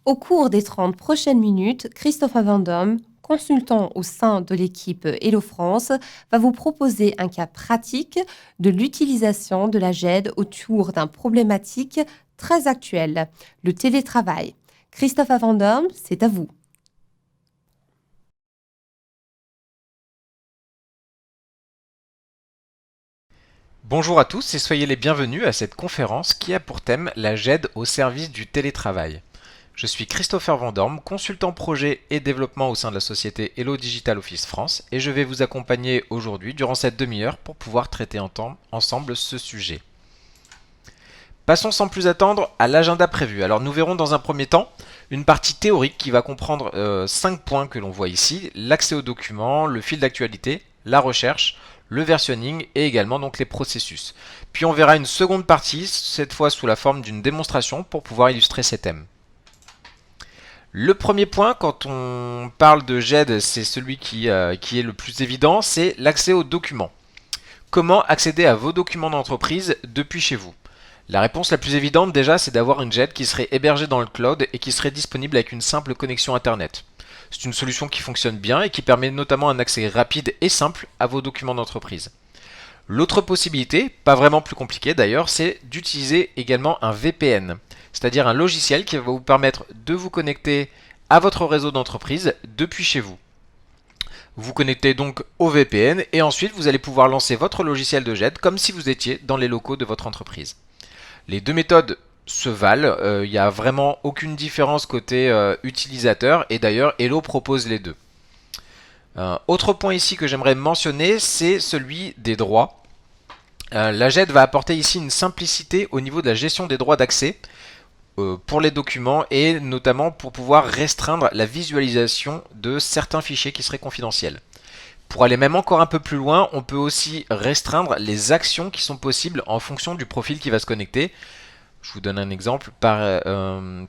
Au cours des 30 prochaines minutes, Christopher Van Dam, consultant au sein de l'équipe Hello France, va vous proposer un cas pratique de l'utilisation de la GED autour d'un problématique très actuelle, le télétravail. Christopher Van Dam, c'est à vous. Bonjour à tous et soyez les bienvenus à cette conférence qui a pour thème la GED au service du télétravail. Je suis Christopher Van Dorm, consultant projet et développement au sein de la société Hello Digital Office France et je vais vous accompagner aujourd'hui durant cette demi-heure pour pouvoir traiter ensemble ce sujet. Passons sans plus attendre à l'agenda prévu. Alors nous verrons dans un premier temps une partie théorique qui va comprendre 5 points que l'on voit ici, l'accès aux documents, le fil d'actualité, la recherche, le versionning et également donc les processus. Puis on verra une seconde partie, cette fois sous la forme d'une démonstration pour pouvoir illustrer ces thèmes. Le premier point quand on parle de GED, c'est celui qui est le plus évident, c'est l'accès aux documents. Comment accéder à vos documents d'entreprise depuis chez vous? La réponse la plus évidente déjà, c'est d'avoir une GED qui serait hébergée dans le cloud et qui serait disponible avec une simple connexion internet. C'est une solution qui fonctionne bien et qui permet notamment un accès rapide et simple à vos documents d'entreprise. L'autre possibilité, pas vraiment plus compliquée d'ailleurs, c'est d'utiliser également un VPN, c'est-à-dire un logiciel qui va vous permettre de vous connecter à votre réseau d'entreprise depuis chez vous. Vous vous connectez donc au VPN et ensuite vous allez pouvoir lancer votre logiciel de GED comme si vous étiez dans les locaux de votre entreprise. Les deux méthodes se valent, il n'y a vraiment aucune différence côté utilisateur et d'ailleurs Hello propose les deux. Autre point ici que j'aimerais mentionner, c'est celui des droits. La GED va apporter ici une simplicité au niveau de la gestion des droits d'accès pour les documents et notamment pour pouvoir restreindre la visualisation de certains fichiers qui seraient confidentiels. Pour aller même encore un peu plus loin, on peut aussi restreindre les actions qui sont possibles en fonction du profil qui va se connecter. Je vous donne un exemple,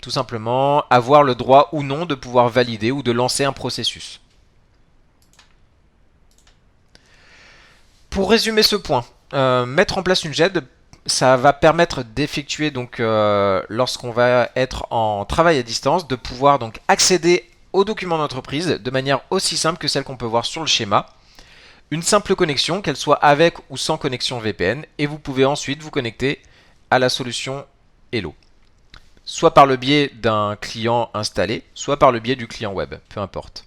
tout simplement avoir le droit ou non de pouvoir valider ou de lancer un processus. Pour résumer ce point, mettre en place une GED, ça va permettre d'effectuer donc lorsqu'on va être en travail à distance, de pouvoir donc accéder aux documents d'entreprise de manière aussi simple que celle qu'on peut voir sur le schéma. Une simple connexion, qu'elle soit avec ou sans connexion VPN, et vous pouvez ensuite vous connecter à la solution Hello. Soit par le biais d'un client installé, soit par le biais du client web, peu importe.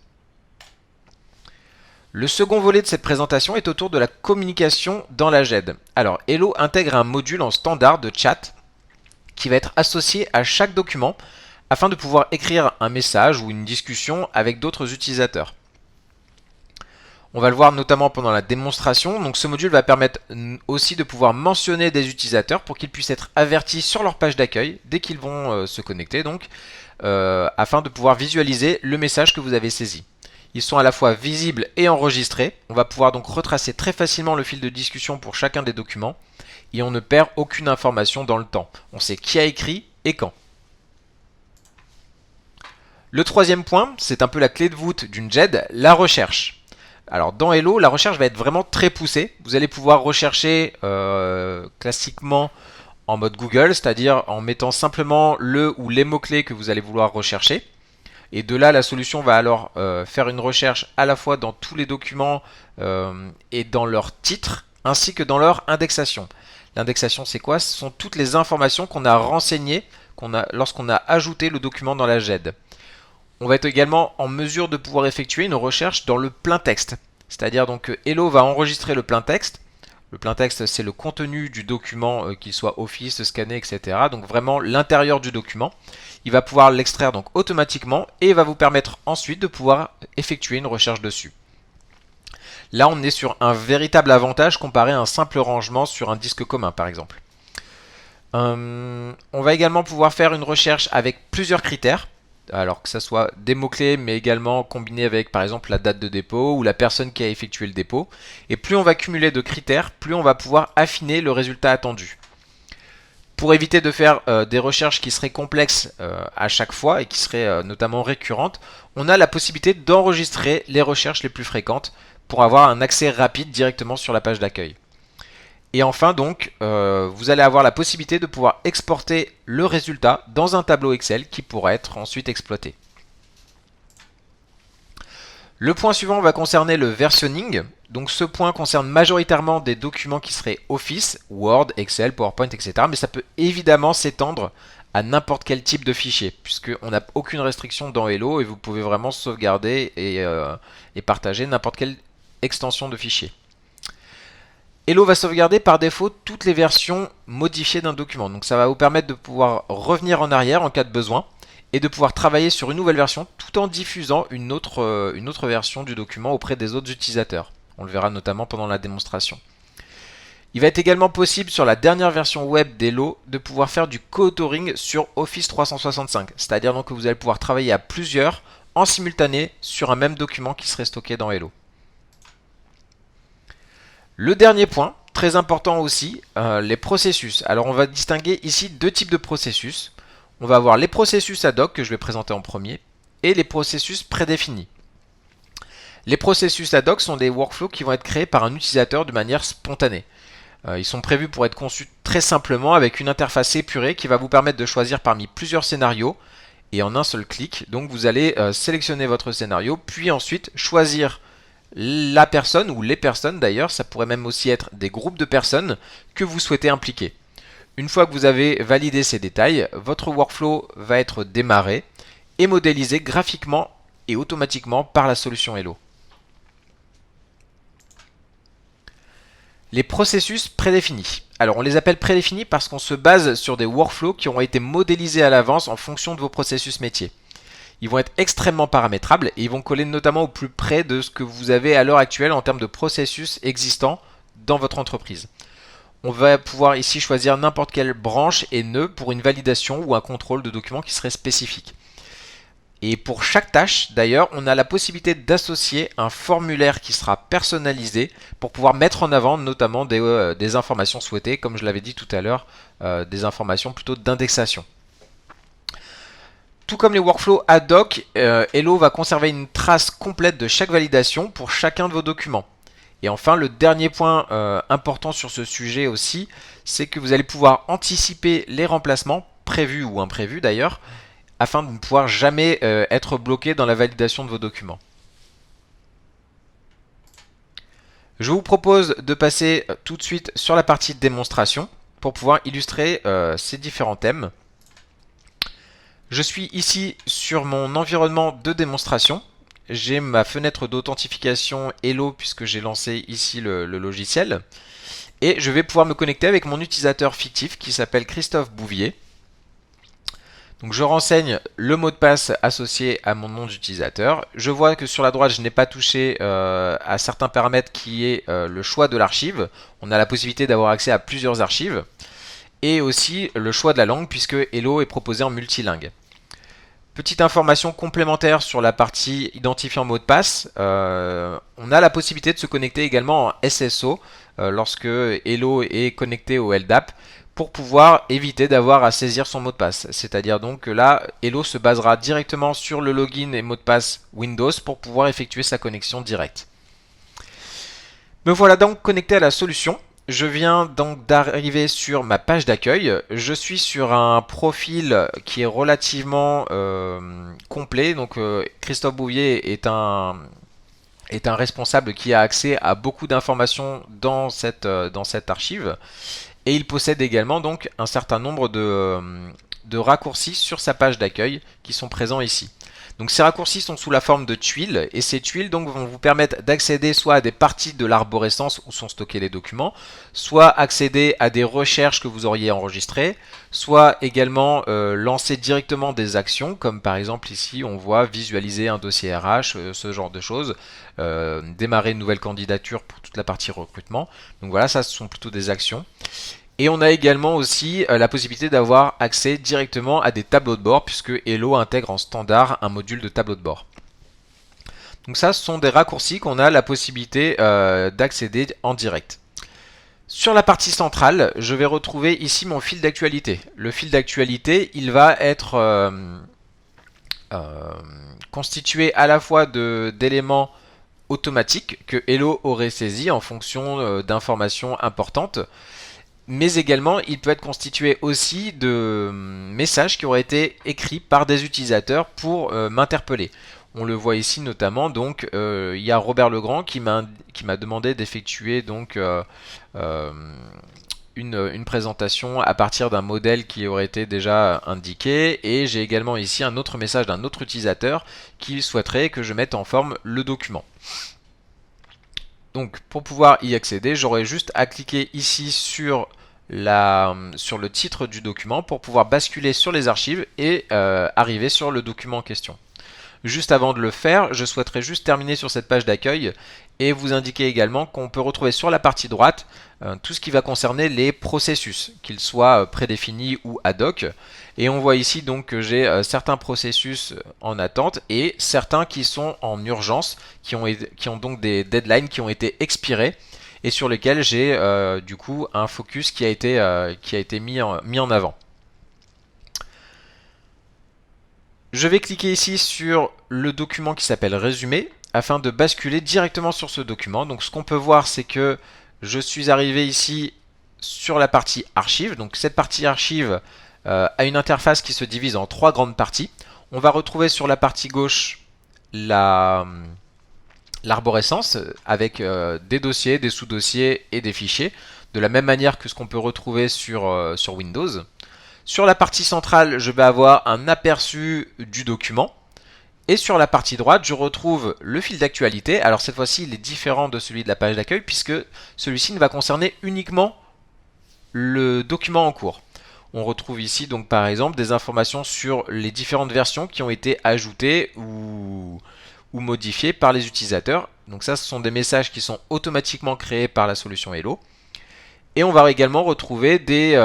Le second volet de cette présentation est autour de la communication dans la GED. Alors, Hello intègre un module en standard de chat qui va être associé à chaque document afin de pouvoir écrire un message ou une discussion avec d'autres utilisateurs. On va le voir notamment pendant la démonstration. Donc ce module va permettre aussi de pouvoir mentionner des utilisateurs pour qu'ils puissent être avertis sur leur page d'accueil dès qu'ils vont se connecter, donc afin de pouvoir visualiser le message que vous avez saisi. Ils sont à la fois visibles et enregistrés. On va pouvoir donc retracer très facilement le fil de discussion pour chacun des documents et on ne perd aucune information dans le temps. On sait qui a écrit et quand. Le troisième point, c'est un peu la clé de voûte d'une GED, la recherche. Alors dans Hello, la recherche va être vraiment très poussée. Vous allez pouvoir rechercher classiquement en mode Google, c'est-à-dire en mettant simplement le ou les mots-clés que vous allez vouloir rechercher. Et de là, la solution va alors faire une recherche à la fois dans tous les documents et dans leur titre, ainsi que dans leur indexation. L'indexation, c'est quoi? Ce sont toutes les informations qu'on a renseignées lorsqu'on a ajouté le document dans la GED. On va être également en mesure de pouvoir effectuer une recherche dans le plein texte. C'est-à-dire donc que Hello va enregistrer le plein texte. Le plein texte, c'est le contenu du document, qu'il soit Office, scanné, etc. Donc vraiment l'intérieur du document. Il va pouvoir l'extraire donc automatiquement et va vous permettre ensuite de pouvoir effectuer une recherche dessus. Là, on est sur un véritable avantage comparé à un simple rangement sur un disque commun, par exemple. On va également pouvoir faire une recherche avec plusieurs critères. Alors que ça soit des mots-clés, mais également combiné avec par exemple la date de dépôt ou la personne qui a effectué le dépôt. Et plus on va cumuler de critères, plus on va pouvoir affiner le résultat attendu. Pour éviter de faire des recherches qui seraient complexes à chaque fois et qui seraient notamment récurrentes, on a la possibilité d'enregistrer les recherches les plus fréquentes pour avoir un accès rapide directement sur la page d'accueil. Et enfin donc, vous allez avoir la possibilité de pouvoir exporter le résultat dans un tableau Excel qui pourra être ensuite exploité. Le point suivant va concerner le versionning. Donc ce point concerne majoritairement des documents qui seraient Office, Word, Excel, PowerPoint, etc. Mais ça peut évidemment s'étendre à n'importe quel type de fichier, puisqu'on n'a aucune restriction dans Hello et vous pouvez vraiment sauvegarder et partager n'importe quelle extension de fichier. Hello va sauvegarder par défaut toutes les versions modifiées d'un document. Donc ça va vous permettre de pouvoir revenir en arrière en cas de besoin et de pouvoir travailler sur une nouvelle version tout en diffusant une autre version du document auprès des autres utilisateurs. On le verra notamment pendant la démonstration. Il va être également possible sur la dernière version web d'Hello de pouvoir faire du co-authoring sur Office 365. C'est-à-dire donc que vous allez pouvoir travailler à plusieurs en simultané sur un même document qui serait stocké dans Hello. Le dernier point, très important aussi, les processus. Alors on va distinguer ici deux types de processus. On va avoir les processus ad hoc que je vais présenter en premier et les processus prédéfinis. Les processus ad hoc sont des workflows qui vont être créés par un utilisateur de manière spontanée. Ils sont prévus pour être conçus très simplement avec une interface épurée qui va vous permettre de choisir parmi plusieurs scénarios et en un seul clic. Donc vous allez sélectionner votre scénario puis ensuite choisir la personne ou les personnes d'ailleurs, ça pourrait même aussi être des groupes de personnes que vous souhaitez impliquer. Une fois que vous avez validé ces détails, votre workflow va être démarré et modélisé graphiquement et automatiquement par la solution Hello. Les processus prédéfinis. Alors on les appelle prédéfinis parce qu'on se base sur des workflows qui ont été modélisés à l'avance en fonction de vos processus métiers. Ils vont être extrêmement paramétrables et ils vont coller notamment au plus près de ce que vous avez à l'heure actuelle en termes de processus existants dans votre entreprise. On va pouvoir ici choisir n'importe quelle branche et nœud pour une validation ou un contrôle de documents qui serait spécifique. Et pour chaque tâche, d'ailleurs, on a la possibilité d'associer un formulaire qui sera personnalisé pour pouvoir mettre en avant notamment des informations souhaitées, comme je l'avais dit tout à l'heure, des informations plutôt d'indexation. Tout comme les workflows ad hoc, Hello va conserver une trace complète de chaque validation pour chacun de vos documents. Et enfin, le dernier point important sur ce sujet aussi, c'est que vous allez pouvoir anticiper les remplacements, prévus ou imprévus d'ailleurs, afin de ne pouvoir jamais être bloqué dans la validation de vos documents. Je vous propose de passer tout de suite sur la partie démonstration pour pouvoir illustrer ces différents thèmes. Je suis ici sur mon environnement de démonstration. J'ai ma fenêtre d'authentification Hello puisque j'ai lancé ici le logiciel. Et je vais pouvoir me connecter avec mon utilisateur fictif qui s'appelle Christophe Bouvier. Donc je renseigne le mot de passe associé à mon nom d'utilisateur. Je vois que sur la droite, je n'ai pas touché à certains paramètres qui est le choix de l'archive. On a la possibilité d'avoir accès à plusieurs archives. Et aussi le choix de la langue puisque Hello est proposé en multilingue. Petite information complémentaire sur la partie identifiant mot de passe, on a la possibilité de se connecter également en SSO lorsque Hello est connecté au LDAP pour pouvoir éviter d'avoir à saisir son mot de passe. C'est-à-dire donc que là, Hello se basera directement sur le login et mot de passe Windows pour pouvoir effectuer sa connexion directe. Me voilà donc connecté à la solution. Je viens donc d'arriver sur ma page d'accueil. Je suis sur un profil qui est relativement complet. Donc Christophe Bouvier est un responsable qui a accès à beaucoup d'informations dans cette archive. Et il possède également donc un certain nombre de raccourcis sur sa page d'accueil qui sont présents ici. Donc ces raccourcis sont sous la forme de tuiles et ces tuiles donc vont vous permettre d'accéder soit à des parties de l'arborescence où sont stockés les documents, soit accéder à des recherches que vous auriez enregistrées, soit également lancer directement des actions comme par exemple ici on voit visualiser un dossier RH, ce genre de choses, démarrer une nouvelle candidature pour toute la partie recrutement. Donc voilà, ça ce sont plutôt des actions. Et on a également aussi la possibilité d'avoir accès directement à des tableaux de bord puisque Hello intègre en standard un module de tableau de bord. Donc ça, ce sont des raccourcis qu'on a la possibilité d'accéder en direct. Sur la partie centrale, je vais retrouver ici mon fil d'actualité. Le fil d'actualité, il va être constitué à la fois d'éléments automatique que Hello aurait saisi en fonction d'informations importantes. Mais également, il peut être constitué aussi de messages qui auraient été écrits par des utilisateurs pour m'interpeller. On le voit ici notamment, donc il y a Robert Legrand qui m'a demandé d'effectuer donc une présentation à partir d'un modèle qui aurait été déjà indiqué, et j'ai également ici un autre message d'un autre utilisateur qui souhaiterait que je mette en forme le document. Donc pour pouvoir y accéder, j'aurais juste à cliquer ici sur le titre du document pour pouvoir basculer sur les archives et arriver sur le document en question. Juste avant de le faire, je souhaiterais juste terminer sur cette page d'accueil et vous indiquer également qu'on peut retrouver sur la partie droite tout ce qui va concerner les processus, qu'ils soient prédéfinis ou ad hoc. Et on voit ici donc que j'ai certains processus en attente et certains qui sont en urgence, qui ont donc des deadlines qui ont été expirés et sur lesquels j'ai du coup un focus qui a été mis en avant. Je vais cliquer ici sur le document qui s'appelle résumé afin de basculer directement sur ce document. Donc ce qu'on peut voir, c'est que je suis arrivé ici sur la partie archive. Donc cette partie archive a une interface qui se divise en 3 grandes parties. On va retrouver sur la partie gauche l'arborescence avec des dossiers, des sous-dossiers et des fichiers, de la même manière que ce qu'on peut retrouver sur Windows. Sur la partie centrale, je vais avoir un aperçu du document. Et sur la partie droite, je retrouve le fil d'actualité. Alors cette fois-ci, il est différent de celui de la page d'accueil puisque celui-ci ne va concerner uniquement le document en cours. On retrouve ici donc par exemple des informations sur les différentes versions qui ont été ajoutées ou modifiées par les utilisateurs. Donc ça, ce sont des messages qui sont automatiquement créés par la solution Hello. Et on va également retrouver des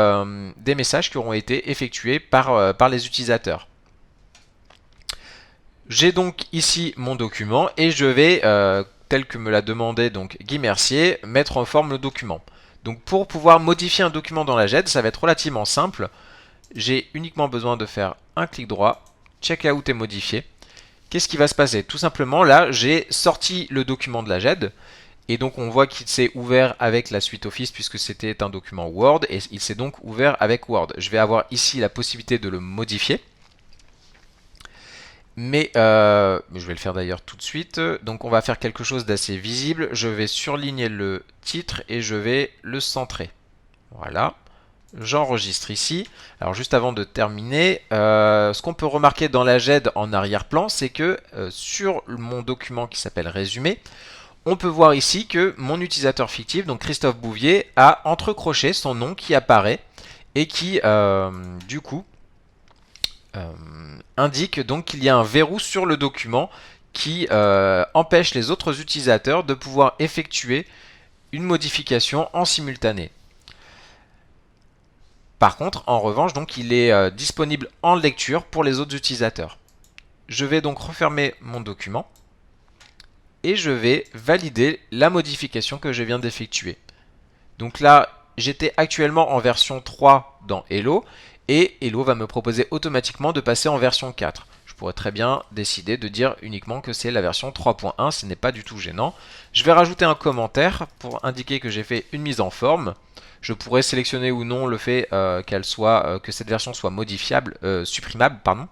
messages qui auront été effectués par les utilisateurs. J'ai donc ici mon document et je vais, tel que me l'a demandé donc Guy Mercier, mettre en forme le document. Donc pour pouvoir modifier un document dans la GED, ça va être relativement simple. J'ai uniquement besoin de faire un clic droit, checkout et modifier. Qu'est-ce qui va se passer? Tout simplement, là, j'ai sorti le document de la GED. Et donc on voit qu'il s'est ouvert avec la suite Office puisque c'était un document Word et il s'est donc ouvert avec Word. Je vais avoir ici la possibilité de le modifier. Mais je vais le faire d'ailleurs tout de suite. Donc on va faire quelque chose d'assez visible. Je vais surligner le titre et je vais le centrer. Voilà. J'enregistre ici. Alors juste avant de terminer, ce qu'on peut remarquer dans la GED en arrière-plan, c'est que sur mon document qui s'appelle Résumé, on peut voir ici que mon utilisateur fictif, donc Christophe Bouvier, a entrecroché son nom qui apparaît et qui, du coup, indique donc qu'il y a un verrou sur le document qui empêche les autres utilisateurs de pouvoir effectuer une modification en simultané. Par contre, en revanche, donc, il est disponible en lecture pour les autres utilisateurs. Je vais donc refermer mon document et je vais valider la modification que je viens d'effectuer. Donc là, j'étais actuellement en version 3 dans Hello et Hello va me proposer automatiquement de passer en version 4. Je pourrais très bien décider de dire uniquement que c'est la version 3.1, ce n'est pas du tout gênant. Je vais rajouter un commentaire pour indiquer que j'ai fait une mise en forme. Je pourrais sélectionner ou non le fait que cette version soit supprimable, pardon.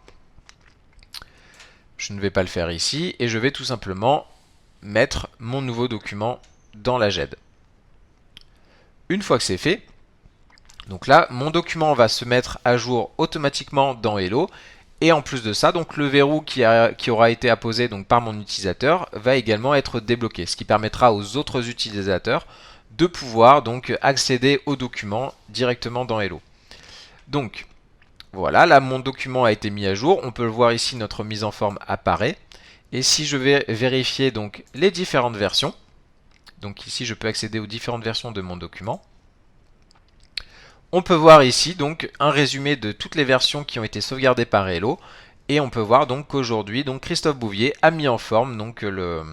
Je ne vais pas le faire ici et je vais tout simplement mettre mon nouveau document dans la GED. Une fois que c'est fait, donc là, mon document va se mettre à jour automatiquement dans Hello. Et en plus de ça, donc le verrou qui aura été apposé donc par mon utilisateur va également être débloqué, ce qui permettra aux autres utilisateurs de pouvoir donc accéder au document directement dans Hello. Donc voilà, là mon document a été mis à jour. On peut le voir ici, notre mise en forme apparaît. Et si je vais vérifier donc les différentes versions, donc ici je peux accéder aux différentes versions de mon document. On peut voir ici donc un résumé de toutes les versions qui ont été sauvegardées par Hello. Et on peut voir donc qu'aujourd'hui, Christophe Bouvier a mis en forme donc le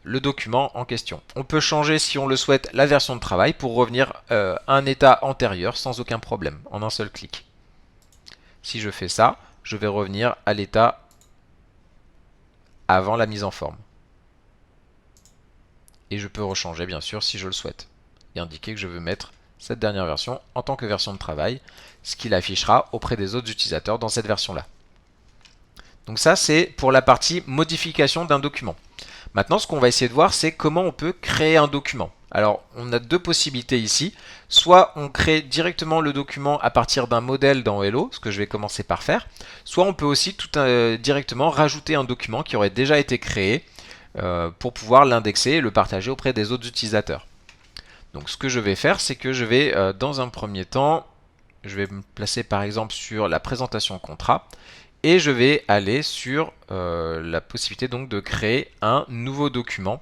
document en question. On peut changer, si on le souhaite, la version de travail pour revenir à un état antérieur sans aucun problème, en un seul clic. Si je fais ça, je vais revenir à l'état avant la mise en forme. Et je peux rechanger bien sûr si je le souhaite. Et indiquer que je veux mettre cette dernière version en tant que version de travail, ce qui l'affichera auprès des autres utilisateurs dans cette version-là. Donc ça, c'est pour la partie modification d'un document. Maintenant, ce qu'on va essayer de voir, c'est comment on peut créer un document. Alors, on a deux possibilités ici. Soit on crée directement le document à partir d'un modèle dans Hello, ce que je vais commencer par faire. Soit on peut aussi directement rajouter un document qui aurait déjà été créé pour pouvoir l'indexer et le partager auprès des autres utilisateurs. Donc ce que je vais faire, c'est que je vais, dans un premier temps, je vais me placer par exemple sur la présentation contrat. Et je vais aller sur la possibilité donc de créer un nouveau document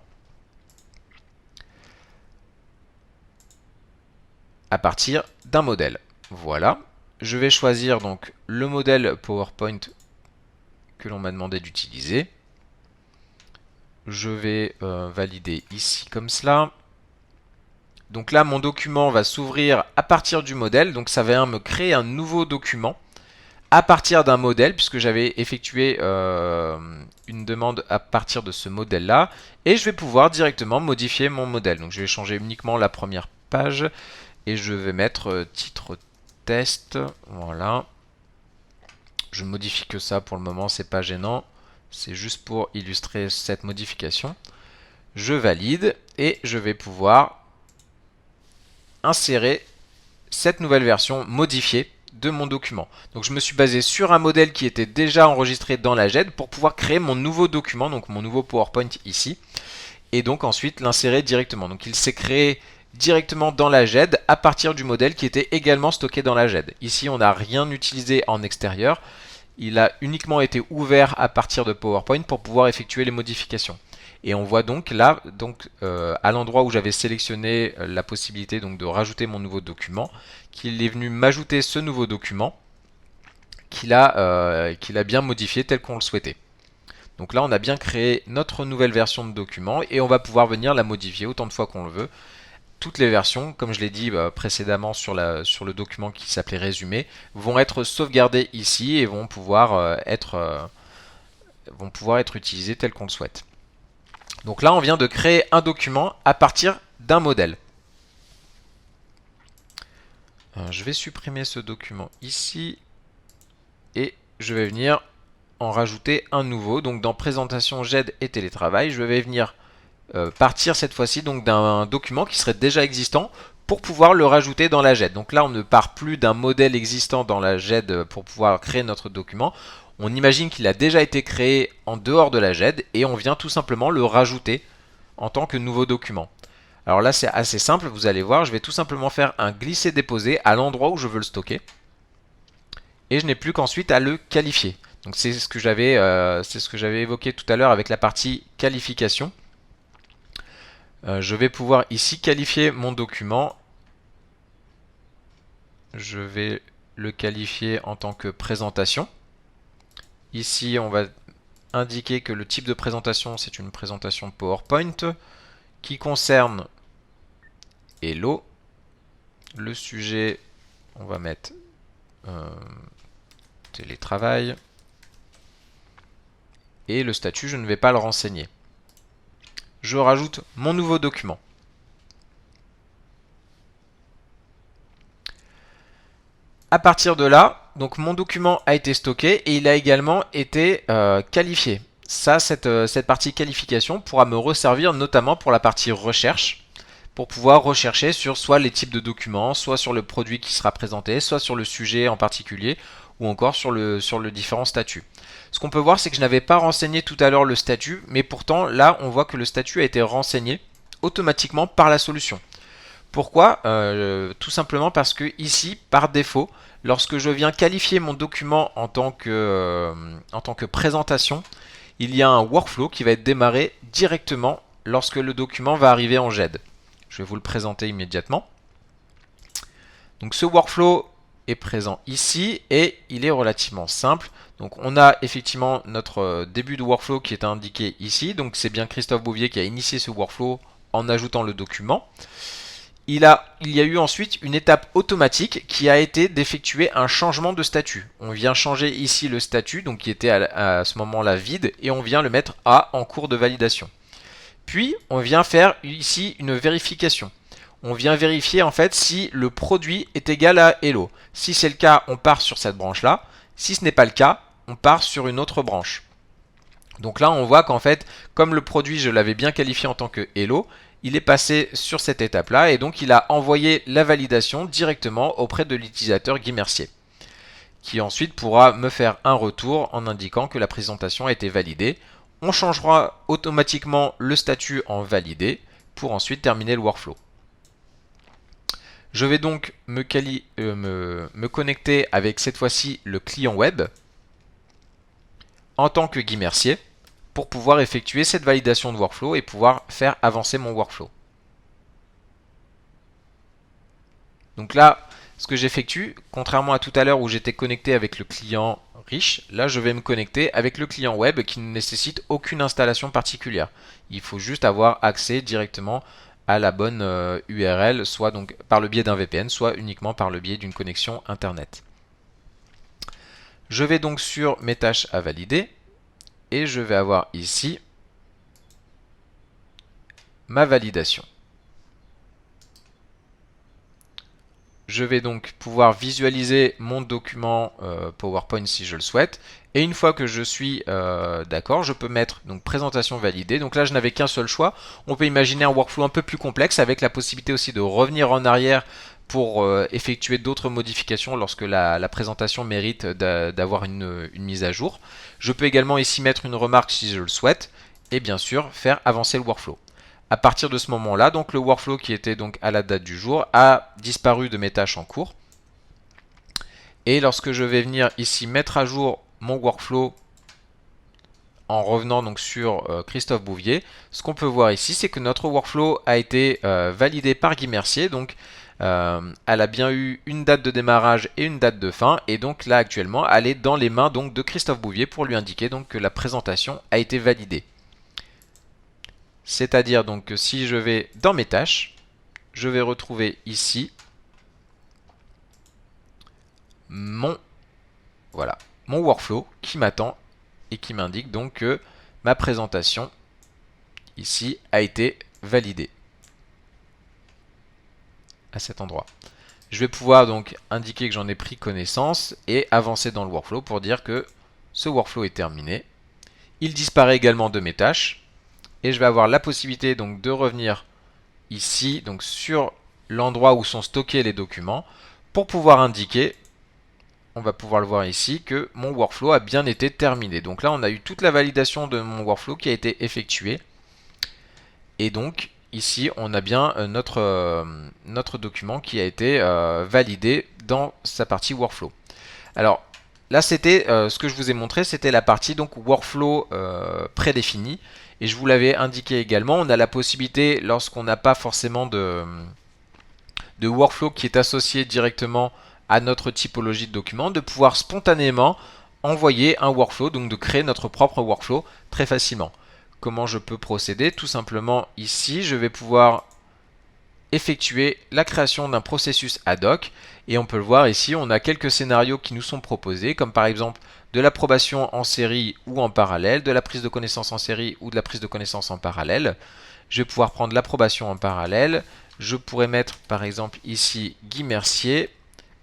à partir d'un modèle. Voilà. Je vais choisir donc le modèle PowerPoint que l'on m'a demandé d'utiliser. Je vais valider ici comme cela. Donc là, mon document va s'ouvrir à partir du modèle. Donc ça va me créer un nouveau document à partir d'un modèle, puisque j'avais effectué une demande à partir de ce modèle-là, et je vais pouvoir directement modifier mon modèle. Donc je vais changer uniquement la première page, et je vais mettre titre test, voilà. Je modifie que ça pour le moment, c'est pas gênant, c'est juste pour illustrer cette modification. Je valide, et je vais pouvoir insérer cette nouvelle version modifiée de mon document. Donc je me suis basé sur un modèle qui était déjà enregistré dans la GED pour pouvoir créer mon nouveau document, donc mon nouveau PowerPoint ici, et donc ensuite l'insérer directement. Donc il s'est créé directement dans la GED à partir du modèle qui était également stocké dans la GED. Ici on n'a rien utilisé en extérieur, il a uniquement été ouvert à partir de PowerPoint pour pouvoir effectuer les modifications. Et on voit donc là, à l'endroit où j'avais sélectionné la possibilité donc de rajouter mon nouveau document, qu'il est venu m'ajouter ce nouveau document qu'il a bien modifié tel qu'on le souhaitait. Donc là, on a bien créé notre nouvelle version de document et on va pouvoir venir la modifier autant de fois qu'on le veut. Toutes les versions, comme je l'ai dit précédemment sur le document qui s'appelait résumé, vont être sauvegardées ici et vont pouvoir être utilisées telles qu'on le souhaite. Donc là, on vient de créer un document à partir d'un modèle. Je vais supprimer ce document ici et je vais venir en rajouter un nouveau. Donc dans présentation GED et télétravail, je vais venir partir cette fois-ci donc d'un document qui serait déjà existant pour pouvoir le rajouter dans la GED. Donc là, on ne part plus d'un modèle existant dans la GED pour pouvoir créer notre document. On imagine qu'il a déjà été créé en dehors de la GED et on vient tout simplement le rajouter en tant que nouveau document. Alors là, c'est assez simple, vous allez voir, je vais tout simplement faire un glisser-déposer à l'endroit où je veux le stocker. Et je n'ai plus qu'ensuite à le qualifier. Donc c'est ce que j'avais évoqué tout à l'heure avec la partie qualification. Je vais pouvoir ici qualifier mon document. Je vais le qualifier en tant que présentation. Ici, on va indiquer que le type de présentation, c'est une présentation PowerPoint qui concerne Hello. Le sujet, on va mettre télétravail. Et le statut, je ne vais pas le renseigner. Je rajoute mon nouveau document. À partir de là, donc mon document a été stocké et il a également été qualifié. Ça, cette partie qualification pourra me resservir notamment pour la partie recherche, pour pouvoir rechercher sur soit les types de documents, soit sur le produit qui sera présenté, soit sur le sujet en particulier, ou encore sur le différent statut. Ce qu'on peut voir, c'est que je n'avais pas renseigné tout à l'heure le statut, mais pourtant là, on voit que le statut a été renseigné automatiquement par la solution. Pourquoi tout simplement parce que ici, par défaut, lorsque je viens qualifier mon document en tant que présentation, il y a un workflow qui va être démarré directement lorsque le document va arriver en GED. Je vais vous le présenter immédiatement. Donc ce workflow est présent ici et il est relativement simple. Donc on a effectivement notre début de workflow qui est indiqué ici. Donc c'est bien Christophe Bouvier qui a initié ce workflow en ajoutant le document. il y a eu ensuite une étape automatique qui a été d'effectuer un changement de statut. On vient changer ici le statut, donc qui était à ce moment-là vide, et on vient le mettre à en cours de validation. Puis on vient faire ici une vérification. On vient vérifier en fait si le produit est égal à Hello. Si c'est le cas, on part sur cette branche-là. Si ce n'est pas le cas, on part sur une autre branche. Donc là, on voit qu'en fait, comme le produit, je l'avais bien qualifié en tant que Hello, il est passé sur cette étape-là et donc il a envoyé la validation directement auprès de l'utilisateur Guy Mercier, qui ensuite pourra me faire un retour en indiquant que la présentation a été validée. On changera automatiquement le statut en validé pour ensuite terminer le workflow. Je vais donc me connecter avec cette fois-ci le client web en tant que Guy Mercier pour pouvoir effectuer cette validation de workflow et pouvoir faire avancer mon workflow. Donc là, ce que j'effectue, contrairement à tout à l'heure où j'étais connecté avec le client riche, là je vais me connecter avec le client web qui ne nécessite aucune installation particulière. Il faut juste avoir accès directement à la bonne URL, soit donc par le biais d'un VPN, soit uniquement par le biais d'une connexion Internet. Je vais donc sur mes tâches à valider et je vais avoir ici ma validation. Je vais donc pouvoir visualiser mon document PowerPoint si je le souhaite. Et une fois que je suis d'accord, je peux mettre donc présentation validée. Donc là, je n'avais qu'un seul choix. On peut imaginer un workflow un peu plus complexe avec la possibilité aussi de revenir en arrière pour effectuer d'autres modifications lorsque la présentation mérite d'avoir une mise à jour. Je peux également ici mettre une remarque si je le souhaite et bien sûr faire avancer le workflow. À partir de ce moment-là, donc le workflow qui était donc à la date du jour a disparu de mes tâches en cours. Et lorsque je vais venir ici mettre à jour mon workflow en revenant donc sur Christophe Bouvier, ce qu'on peut voir ici, c'est que notre workflow a été validé par Guy Mercier. Donc elle a bien eu une date de démarrage et une date de fin. Et donc là actuellement, elle est dans les mains donc de Christophe Bouvier pour lui indiquer donc que la présentation a été validée. C'est-à-dire donc que si je vais dans mes tâches, je vais retrouver ici mon workflow qui m'attend et qui m'indique donc que ma présentation ici a été validée à cet endroit. Je vais pouvoir donc indiquer que j'en ai pris connaissance et avancer dans le workflow pour dire que ce workflow est terminé. Il disparaît également de mes tâches. Et je vais avoir la possibilité donc de revenir ici donc sur l'endroit où sont stockés les documents pour pouvoir indiquer, on va pouvoir le voir ici, que mon workflow a bien été terminé. Donc là on a eu toute la validation de mon workflow qui a été effectuée. Et donc ici on a bien notre document qui a été validé dans sa partie workflow. Alors là c'était ce que je vous ai montré, c'était la partie donc workflow prédéfinie. Et je vous l'avais indiqué également, on a la possibilité, lorsqu'on n'a pas forcément de workflow qui est associé directement à notre typologie de document, de pouvoir spontanément envoyer un workflow, donc de créer notre propre workflow très facilement. Comment je peux procéder? Tout simplement ici, je vais pouvoir effectuer la création d'un processus ad hoc. Et on peut le voir ici, on a quelques scénarios qui nous sont proposés, comme par exemple de l'approbation en série ou en parallèle, de la prise de connaissance en série ou de la prise de connaissance en parallèle. Je vais pouvoir prendre l'approbation en parallèle. Je pourrais mettre par exemple ici Guy Mercier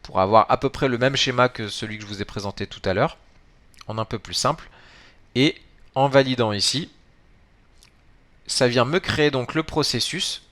pour avoir à peu près le même schéma que celui que je vous ai présenté tout à l'heure, en un peu plus simple. Et en validant ici, ça vient me créer donc le processus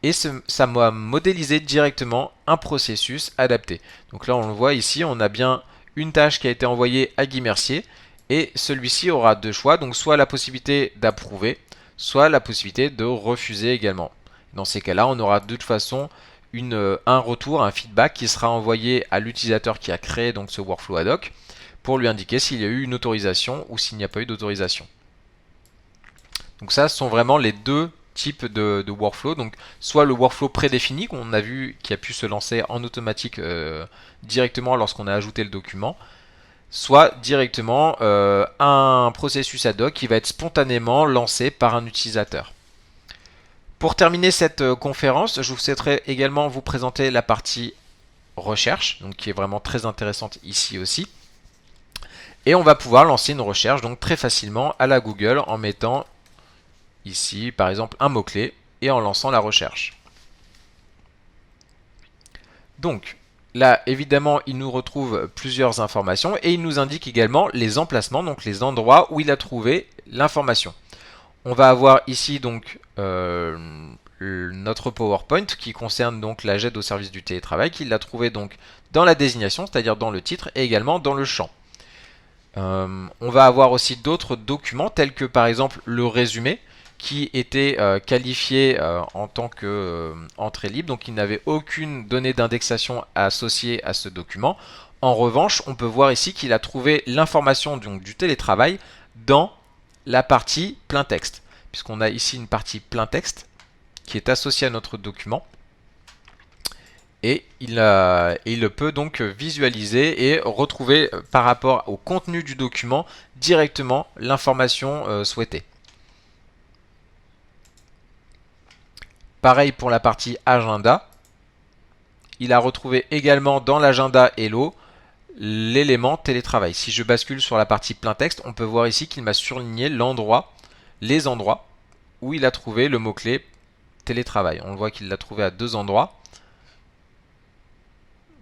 et ça m'a modélisé directement un processus adapté. Donc là on le voit ici, on a bien une tâche qui a été envoyée à Guy Mercier et celui-ci aura deux choix, donc soit la possibilité d'approuver, soit la possibilité de refuser également. Dans ces cas-là, on aura de toute façon un retour, un feedback qui sera envoyé à l'utilisateur qui a créé donc ce workflow ad hoc pour lui indiquer s'il y a eu une autorisation ou s'il n'y a pas eu d'autorisation. Donc ça, ce sont vraiment les deux types de workflow. Donc soit le workflow prédéfini qu'on a vu qui a pu se lancer en automatique directement lorsqu'on a ajouté le document, soit directement un processus ad hoc qui va être spontanément lancé par un utilisateur. Pour terminer cette conférence, je vous souhaiterais également vous présenter la partie recherche, donc qui est vraiment très intéressante ici aussi. Et on va pouvoir lancer une recherche donc très facilement à la Google en mettant ici par exemple un mot-clé et en lançant la recherche. Donc là évidemment il nous retrouve plusieurs informations et il nous indique également les emplacements, donc les endroits où il a trouvé l'information. On va avoir ici donc notre PowerPoint qui concerne donc la GED au service du télétravail, qu'il a trouvé donc dans la désignation, c'est-à-dire dans le titre et également dans le champ. On va avoir aussi d'autres documents tels que par exemple le résumé qui était qualifié en tant qu'entrée libre, donc il n'avait aucune donnée d'indexation associée à ce document. En revanche, on peut voir ici qu'il a trouvé l'information du télétravail dans la partie plein texte, puisqu'on a ici une partie plein texte qui est associée à notre document. Et il peut donc visualiser et retrouver par rapport au contenu du document directement l'information souhaitée. Pareil pour la partie agenda. Il a retrouvé également dans l'agenda Hello l'élément télétravail. Si je bascule sur la partie plein texte, on peut voir ici qu'il m'a surligné les endroits où il a trouvé le mot-clé télétravail. On voit qu'il l'a trouvé à 2 endroits.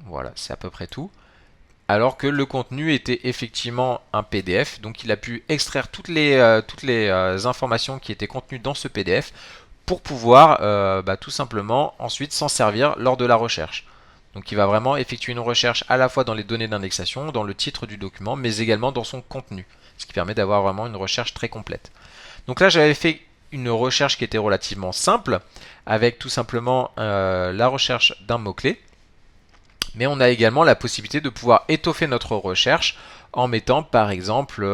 Voilà, c'est à peu près tout. Alors que le contenu était effectivement un PDF, donc il a pu extraire toutes les informations qui étaient contenues dans ce PDF pour pouvoir tout simplement ensuite s'en servir lors de la recherche. Donc il va vraiment effectuer une recherche à la fois dans les données d'indexation, dans le titre du document, mais également dans son contenu, ce qui permet d'avoir vraiment une recherche très complète. Donc là j'avais fait une recherche qui était relativement simple, avec tout simplement la recherche d'un mot-clé. Mais on a également la possibilité de pouvoir étoffer notre recherche en mettant par exemple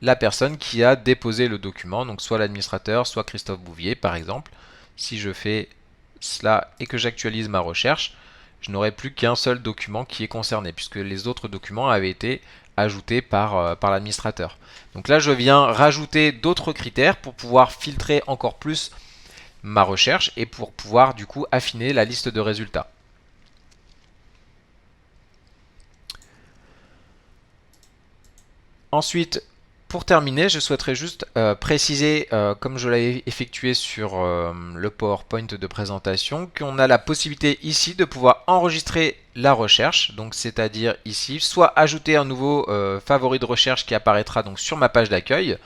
la personne qui a déposé le document, donc soit l'administrateur, soit Christophe Bouvier par exemple. Si je fais cela et que j'actualise ma recherche, je n'aurai plus qu'un seul document qui est concerné, puisque les autres documents avaient été ajoutés par l'administrateur. Donc là, je viens rajouter d'autres critères pour pouvoir filtrer encore plus ma recherche et pour pouvoir du coup affiner la liste de résultats. Ensuite, pour terminer, je souhaiterais juste préciser, comme je l'avais effectué sur le PowerPoint de présentation, qu'on a la possibilité ici de pouvoir enregistrer la recherche, donc c'est-à-dire ici, soit ajouter un nouveau favori de recherche qui apparaîtra donc sur ma page d'accueil,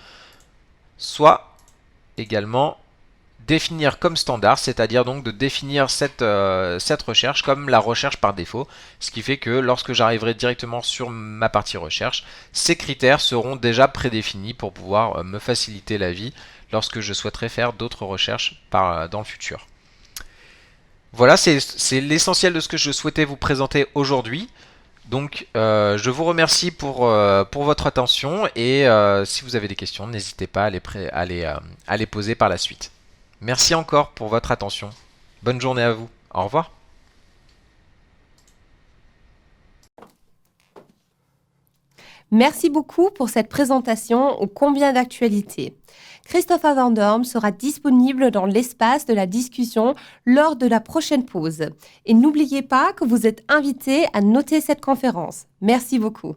soit également définir comme standard, c'est-à-dire donc de définir cette recherche comme la recherche par défaut, ce qui fait que lorsque j'arriverai directement sur ma partie recherche, ces critères seront déjà prédéfinis pour pouvoir me faciliter la vie lorsque je souhaiterais faire d'autres recherches dans le futur. Voilà, c'est l'essentiel de ce que je souhaitais vous présenter aujourd'hui. Donc je vous remercie pour votre attention et si vous avez des questions, n'hésitez pas à les poser par la suite. Merci encore pour votre attention. Bonne journée à vous. Au revoir. Merci beaucoup pour cette présentation ô combien d'actualité. Christopher Van Dorm sera disponible dans l'espace de la discussion lors de la prochaine pause. Et n'oubliez pas que vous êtes invité à noter cette conférence. Merci beaucoup.